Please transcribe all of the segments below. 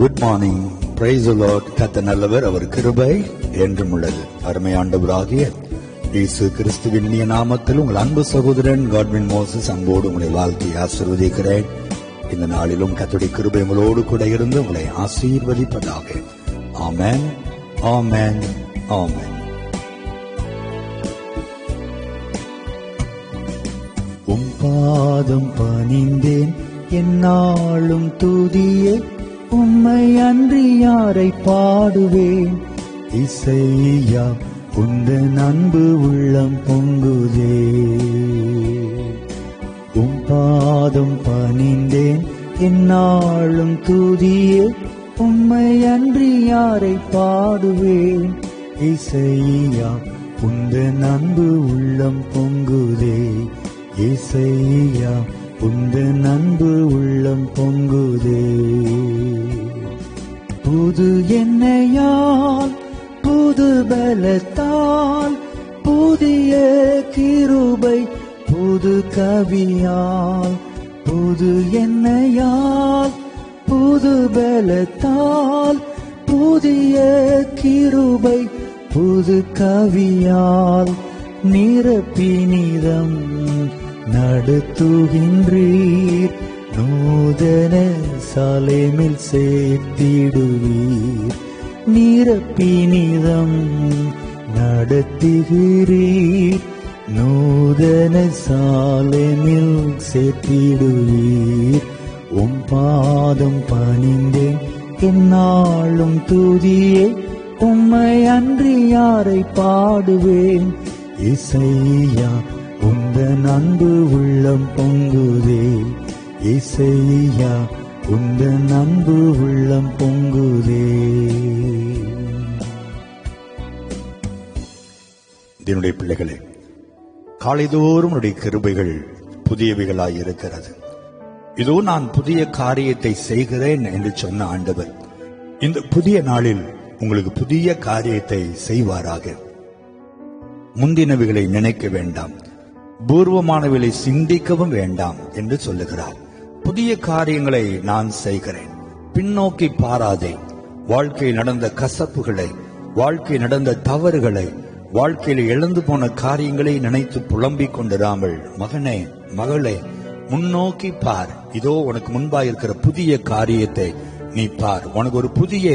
Good morning. Praise the Lord. கர்த்தர் நல்லவர், அவர் கிருபை என்றும் உள்ளது. அருமை ஆண்டவராகிய இயேசு கிறிஸ்துவின் இனிய நாமத்தில் உங்கள் அன்பு சகோதரன் காட்வின் மோசஸ் அன்போடு உங்களை வாழ்த்தி ஆசீர்வதிக்கிறேன். இந்த நாளிலும் கர்த்தருடைய கிருபை உங்களோடு கூட இருந்து உங்களை ஆசீர்வதிப்பதாக. ஆமென், ஆமென், ஆமென். உம் பாதம் பணிந்தேன் என்னாலும் துதியே, உம்மை அன்றி யாரை பாடுவேன். இசையா உந்தன் அன்பு உள்ளம் பொங்குதே. உம் பாதம் பணிந்தேன் என்னாலும் துதியே, உம்மை அன்றி யாரை பாடுவேன். இசையா உந்தன் அன்பு உள்ளம் பொங்குதே. இசையா உந்தன் அன்பு உள்ளம் பொங்குதே. புது எண்ணெயால் புது பலத்தால் புதிய கிருபை புது கவியால், புது எண்ணெயால் புது பலத்தால் புதிய கிருபை புது கவியால் நிரப்பினிதம் நடத்துகின்றீர். நூதன சாலேமில் சேர்த்திடுவீர். நிரப்பினிதம் நடத்துகிறீர். நூதன சாலேமில் சேர்த்திடுவீர். உம் பாதம் பணிந்தேன் என்னாலும் துதியே, உம்மை அன்றி யாரை பாடுவேன். இசையா உந்தன் அன்பு உள்ளம் பொங்குதே. இசையா உந்தன் அன்பு உள்ளம் பொங்குதே. என்னுடைய பிள்ளைகளே, காலைதோறும் உடைய கிருபைகள் புதியவைகளாய் இருக்கிறது. இதோ நான் புதிய காரியத்தை செய்கிறேன் என்று சொன்ன ஆண்டவர் இந்த புதிய நாளில் உங்களுக்கு புதிய காரியத்தை செய்வாராக. முந்தினவைகளை நினைக்க வேண்டாம், பூர்வமானவைகளை சிந்திக்கவும் வேண்டாம் என்று சொல்லுகிறார். புதிய காரியங்களை நான் செய்கிறேன். பின்னோக்கி பாராதே. வாழ்க்கையில் நடந்த கசப்புகளை, வாழ்க்கையில் நடந்த தவறுகளை, வாழ்க்கையில் இழந்து போன காரியங்களை நினைத்து புலம்பிக் கொண்டிராமல், மகனே மகளே, முன்னோக்கி பார். இதோ உனக்கு முன்பாக இருக்கிற புதிய காரியத்தை நீ பார். உனக்கு ஒரு புதிய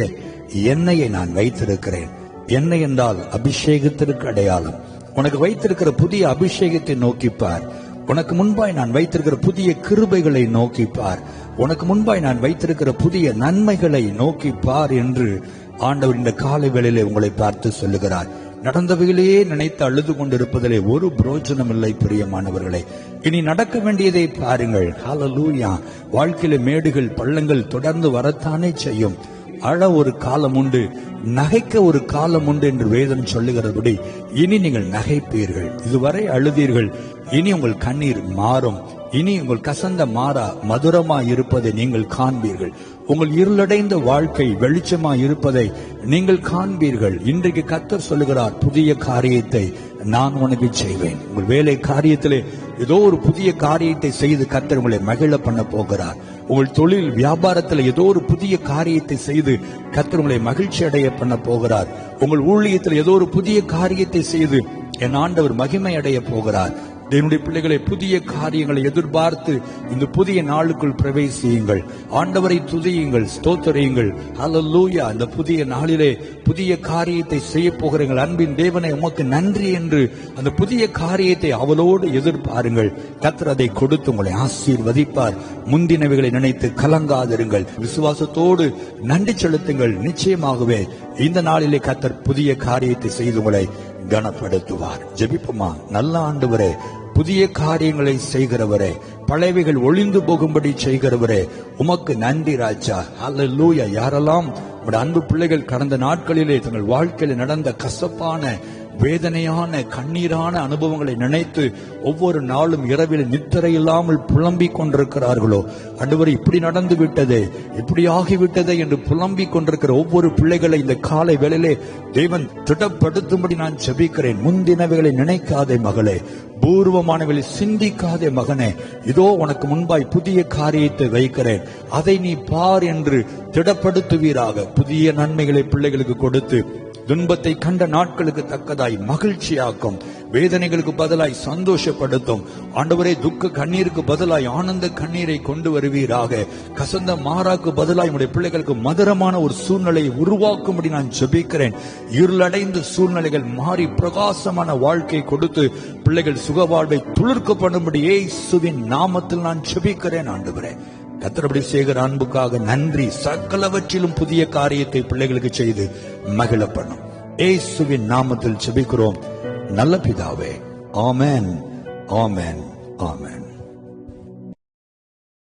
எண்ணெயை நான் வைத்திருக்கிறேன். எண்ணெய் என்றால் அபிஷேகத்திற்கு அடையாளம். உனக்கு வைத்திருக்கிற புதிய அபிஷேகத்தை நோக்கிப்பார். உனக்கு முன்பாய் நான் வைத்திருக்கிற புதிய கிருபைகளை நோக்கிப்பார். உனக்கு முன்பாய் நான் வைத்திருக்கிற புதிய நன்மைகளை நோக்கிப்பார் என்று ஆண்டவர் இந்த காலை வேளையிலே உங்களை பார்த்து சொல்லுகிறார். நடந்தவைகளையே நினைத்து அழுது கொண்டிருப்பதிலே ஒரு பிரயோஜனம் இல்லை பிரியமானவர்களே. இனி நடக்க வேண்டியதை பாருங்கள். ஹல்லேலூயா. வாழ்க்கையில மேடுகள் பள்ளங்கள் தொடர்ந்து வரத்தானே செய்யும். அழ ஒரு காலம் உண்டு, நகைக்க ஒரு காலம் உண்டு என்று வேதம் சொல்லுகிறபடி இனி நீங்கள் நகைப்பீர்கள். இதுவரை அழுதீர்கள், இனி உங்கள் கண்ணீர் மாறும். இனி உங்கள் கசந்த மாறா மதுரமாய் இருப்பதை நீங்கள் காண்பீர்கள். உங்கள் இருளடைந்த வாழ்க்கை வெளிச்சமாய் இருப்பதை நீங்கள் காண்பீர்கள். இன்றைக்கு கர்த்தர் சொல்லுகிறார், புதிய காரியத்தை நான் உனக்கு செய்வேன். உங்கள் வேலை காரியத்திலே ஏதோ ஒரு புதிய காரியத்தை செய்து கர்த்தர் உங்களை மகிழ பண்ண போகிறார். உங்கள் தொழில் வியாபாரத்தில் ஏதோ ஒரு புதிய காரியத்தை செய்து கர்த்தர் உங்களை மகிழ்ச்சி அடைய பண்ண போகிறார். உங்கள் ஊழியத்தில் ஏதோ ஒரு புதிய காரியத்தை செய்து என் ஆண்டவர் மகிமை அடைய போகிறார். என்னுடைய பிள்ளைகளை, புதிய காரியங்களை எதிர்பார்த்து இந்த புதிய நாளுக்குள் பிரவேசியுங்கள். ஆண்டவரை துதியுங்கள், ஸ்தோத்திரியுங்கள். ஹல்லேலூயா. இந்த புதிய நாளிலே புதிய காரியத்தை செய்ய போகிறீர்கள். அன்பின் தேவனை உமக்கு நன்றி என்று அந்த புதிய காரியத்தை அவளோடு எதிர்பாருங்கள். கர்த்தர் அதை கொடுத்து உங்களை ஆசீர்வதிப்பார். முந்தினவைகளை நினைத்து கலங்காதிருங்கள். விசுவாசத்தோடு நன்றி செலுத்துங்கள். நிச்சயமாகவே இந்த நாளிலே கர்த்தர் புதிய காரியத்தை செய்து உங்களை கனப்படுத்துவார். ஜெபிப்போமா. நல்ல ஆண்டவரே, புதிய காரியங்களை செய்கிறவரே, பழையவைகள் ஒளிந்து போகும்படி செய்கிறவரே, உமக்கு நன்றி ராஜா. ஹல்லேலூயா. யாரெல்லாம் உங்களுடைய அன்பு பிள்ளைகள் கடந்த நாட்களிலே தங்கள் வாழ்க்கையில் நடந்த கசப்பான வேதனையான கண்ணீரான அனுபவங்களை நினைத்து ஒவ்வொரு நாளும் இரவில் நித்திரை இல்லாமல் புலம்பிக் கொண்டிருக்கிறார்களோ, ஆண்டவரே இப்படி நடந்து விட்டதே, இப்படி ஆகிவிட்டதே என்று புலம்பிக் கொண்டிருக்கிற ஒவ்வொரு பிள்ளைகளை இந்த காலை வேளையிலே தேவன் திடப்படுத்தும்படி நான் ஜெபிக்கிறேன். முந்தினவைகளை நினைக்காதே மகளே, பூர்வமானவளை சிந்திக்காதே மகனே, இதோ உனக்கு முன்பாய் புதிய காரியத்தை வைக்கிறேன், அதை நீ பார் என்று திடப்படுத்துவீராக. புதிய நன்மைகளை பிள்ளைகளுக்கு கொடுத்து துன்பத்தை கண்ட நாட்களுக்கு தக்கதாய் மகிழ்ச்சியாக்கும், வேதனைகளுக்கு பதிலாய் சந்தோஷப்படுத்தும். ஆண்டவரே, துக்க கண்ணீருக்கு பதிலாய் ஆனந்த கண்ணீரை கொண்டு வருவீராக. கசந்த மாறாக்கு பதிலாய் உடைய பிள்ளைகளுக்கு மதுரமான ஒரு சூழ்நிலையை உருவாக்கும்படி நான் ஜெபிக்கிறேன். இருளடைந்த சூழ்நிலைகள் மாறி பிரகாசமான வாழ்க்கை கொடுத்து பிள்ளைகள் சுகவாழ்வை துளிர்க்க பண்ணும்படி இயேசுவின் நாமத்தில் நான் ஜெபிக்கிறேன். ஆண்டவரே, கர்த்தருடைய செய்கிற அன்புக்காக நன்றி. சகலவற்றிலும் புதிய காரியத்தை பிள்ளைகளுக்கு செய்து மகிழ பண்ணும். இயேசுவின் நாமத்தில் ஜெபிக்கிறோம் நல்ல பிதாவே. ஆமென், ஆமென், ஆமென்.